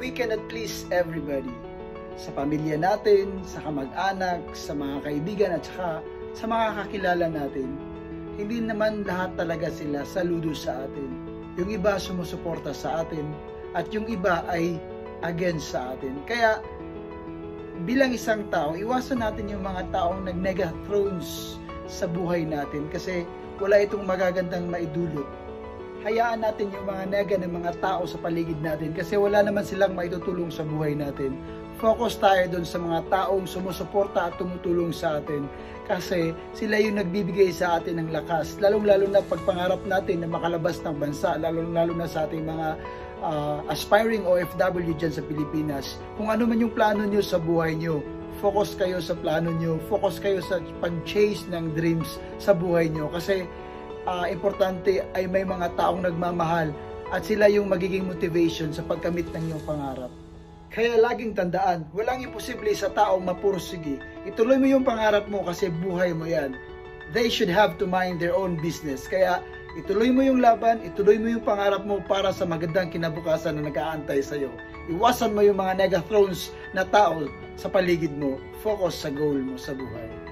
we cannot please everybody. Sa pamilya natin, sa kamag-anak, sa mga kaibigan at saka sa mga kakilala natin. Hindi naman lahat talaga sila saludo sa atin. Yung iba sumusuporta sa atin at yung iba ay against sa atin. Kaya bilang isang tao, iwasan natin yung mga taong nag-negathrones sa buhay natin kasi wala itong magagandang maidulot. Hayaan natin yung mga nega ng mga tao sa paligid natin kasi wala naman silang maitutulong sa buhay natin. Focus tayo doon sa mga taong sumusuporta at tumutulong sa atin kasi sila yung nagbibigay sa atin ng lakas, lalong-lalo na pagpangarap natin na makalabas ng bansa, lalong-lalo na sa ating mga aspiring OFW dyan sa Pilipinas. Kung ano man yung plano nyo sa buhay nyo, focus kayo sa plano nyo, focus kayo sa pag-chase ng dreams sa buhay nyo kasi importante ay may mga taong nagmamahal at sila yung magiging motivation sa pagkamit ng iyong pangarap. Kaya laging tandaan, walang imposible sa taong mapursige. Ituloy mo yung pangarap mo kasi buhay mo yan. They should have to mind their own business. Kaya ituloy mo yung laban, ituloy mo yung pangarap mo para sa magandang kinabukasan na nag-aantay sa'yo. Iwasan mo yung mga negathrones na tao sa paligid mo. Focus sa goal mo sa buhay.